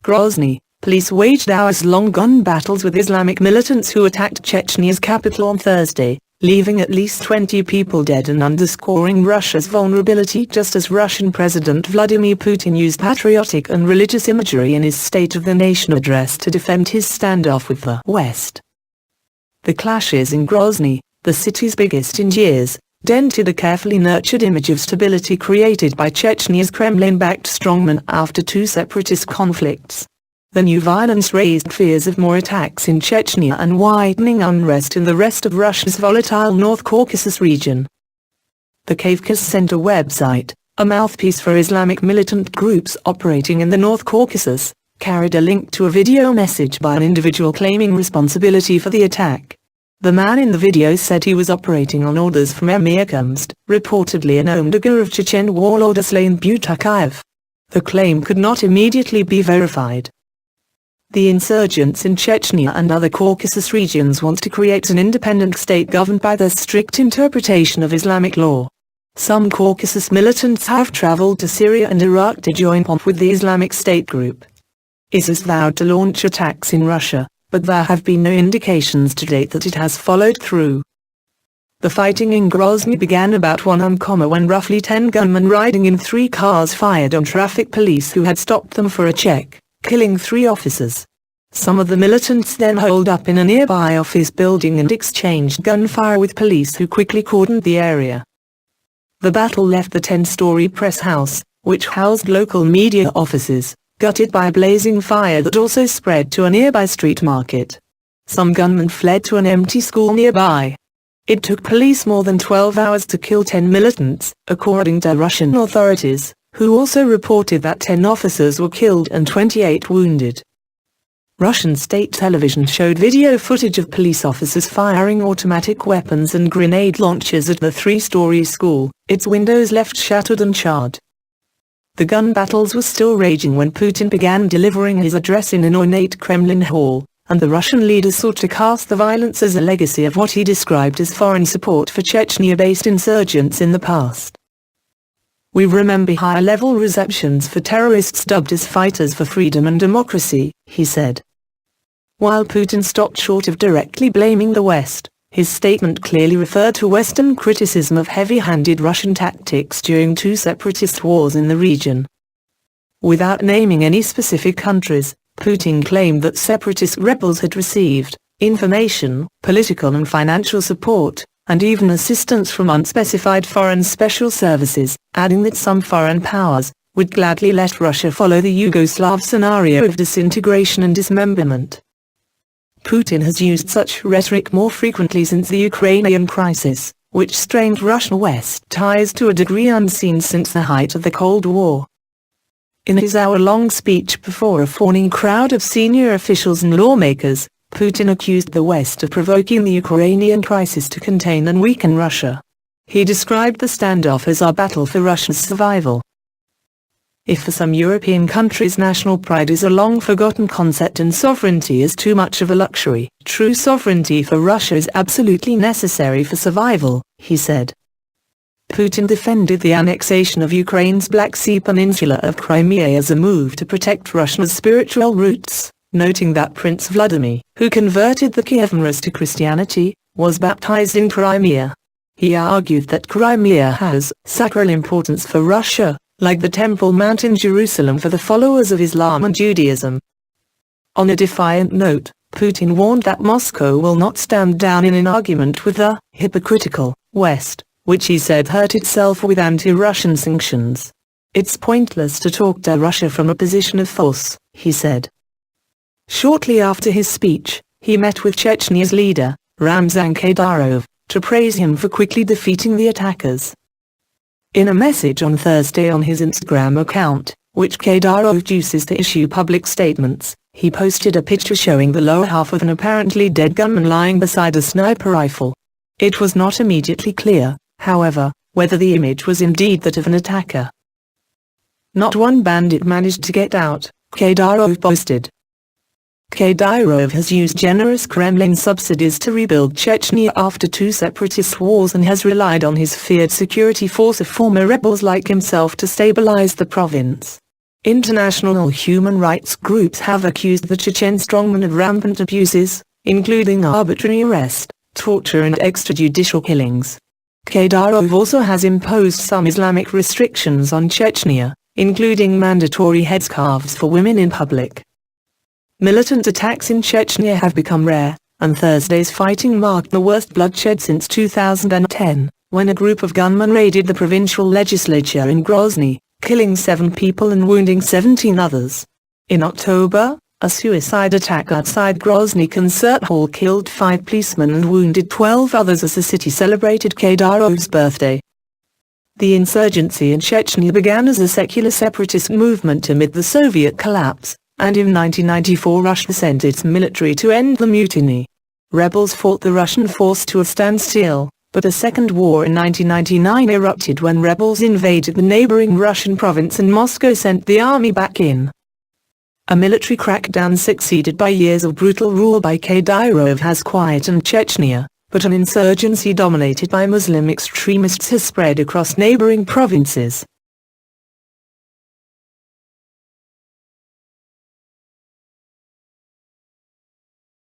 Grozny, police waged hours-long gun battles with Islamic militants who attacked Chechnya's capital on Thursday, leaving at least 20 people dead and underscoring Russia's vulnerability, just as Russian President Vladimir Putin used patriotic and religious imagery in his State of the Nation address to defend his standoff with the West. The clashes in Grozny, the city's biggest in years, dented a carefully nurtured image of stability created by Chechnya's Kremlin-backed strongmen after two separatist conflicts. The new violence raised fears of more attacks in Chechnya and widening unrest in the rest of Russia's volatile North Caucasus region. The Caucasus Center website, a mouthpiece for Islamic militant groups operating in the North Caucasus, carried a link to a video message by an individual claiming responsibility for the attack. The man in the video said he was operating on orders from Emir Kamst, reportedly an Omdega of Chechen warlord Aslan Butakayev. The claim could not immediately be verified. The insurgents in Chechnya and other Caucasus regions want to create an independent state governed by their strict interpretation of Islamic law. Some Caucasus militants have traveled to Syria and Iraq to join up with the Islamic State group. ISIS vowed to launch attacks in Russia, but there have been no indications to date that it has followed through. The fighting in Grozny began about 1 am when roughly 10 gunmen riding in 3 cars fired on traffic police who had stopped them for a check, killing 3 officers. Some of the militants then holed up in a nearby office building and exchanged gunfire with police who quickly cordoned the area. The battle left the 10-story press house, which housed local media offices, gutted by a blazing fire that also spread to a nearby street market. Some gunmen fled to an empty school nearby. It took police more than 12 hours to kill 10 militants, according to Russian authorities, who also reported that 10 officers were killed and 28 wounded. Russian state television showed video footage of police officers firing automatic weapons and grenade launchers at the 3-story school, its windows left shattered and charred. The gun battles were still raging when Putin began delivering his address in an ornate Kremlin hall, and the Russian leader sought to cast the violence as a legacy of what he described as foreign support for Chechnya-based insurgents in the past. We remember high-level receptions for terrorists dubbed as fighters for freedom and democracy, he said. While Putin stopped short of directly blaming the West, his statement clearly referred to Western criticism of heavy-handed Russian tactics during 2 separatist wars in the region. Without naming any specific countries, Putin claimed that separatist rebels had received information, political and financial support, and even assistance from unspecified foreign special services, adding that some foreign powers would gladly let Russia follow the Yugoslav scenario of disintegration and dismemberment. Putin has used such rhetoric more frequently since the Ukrainian crisis, which strained Russian-West ties to a degree unseen since the height of the Cold War. In his hour-long speech before a fawning crowd of senior officials and lawmakers, Putin accused the West of provoking the Ukrainian crisis to contain and weaken Russia. He described the standoff as our battle for Russia's survival. If for some European countries national pride is a long-forgotten concept and sovereignty is too much of a luxury, true sovereignty for Russia is absolutely necessary for survival, he said. Putin defended the annexation of Ukraine's Black Sea Peninsula of Crimea as a move to protect Russia's spiritual roots, noting that Prince Vladimir, who converted the Kievan to Christianity, was baptized in Crimea. He argued that Crimea has sacral importance for Russia, like the Temple Mount in Jerusalem for the followers of Islam and Judaism. On a defiant note, Putin warned that Moscow will not stand down in an argument with the hypocritical West, which he said hurt itself with anti-Russian sanctions. It's pointless to talk to Russia from a position of force, he said. Shortly after his speech, he met with Chechnya's leader, Ramzan Kadyrov, to praise him for quickly defeating the attackers. In a message on Thursday on his Instagram account, which Kadyrov uses to issue public statements, he posted a picture showing the lower half of an apparently dead gunman lying beside a sniper rifle. It was not immediately clear, however, whether the image was indeed that of an attacker. Not one bandit managed to get out, Kadyrov boasted. Kadyrov has used generous Kremlin subsidies to rebuild Chechnya after 2 separatist wars and has relied on his feared security force of former rebels like himself to stabilize the province. International human rights groups have accused the Chechen strongman of rampant abuses, including arbitrary arrest, torture and extrajudicial killings. Kadyrov also has imposed some Islamic restrictions on Chechnya, including mandatory headscarves for women in public. Militant attacks in Chechnya have become rare, and Thursday's fighting marked the worst bloodshed since 2010, when a group of gunmen raided the provincial legislature in Grozny, killing 7 people and wounding 17 others. In October, a suicide attack outside Grozny concert hall killed 5 policemen and wounded 12 others as the city celebrated Kadyrov's birthday. The insurgency in Chechnya began as a secular separatist movement amid the Soviet collapse, and in 1994 Russia sent its military to end the mutiny. Rebels fought the Russian force to a standstill, but a second war in 1999 erupted when rebels invaded the neighboring Russian province and Moscow sent the army back in. A military crackdown succeeded by years of brutal rule by Kadyrov has quietened Chechnya, but an insurgency dominated by Muslim extremists has spread across neighboring provinces.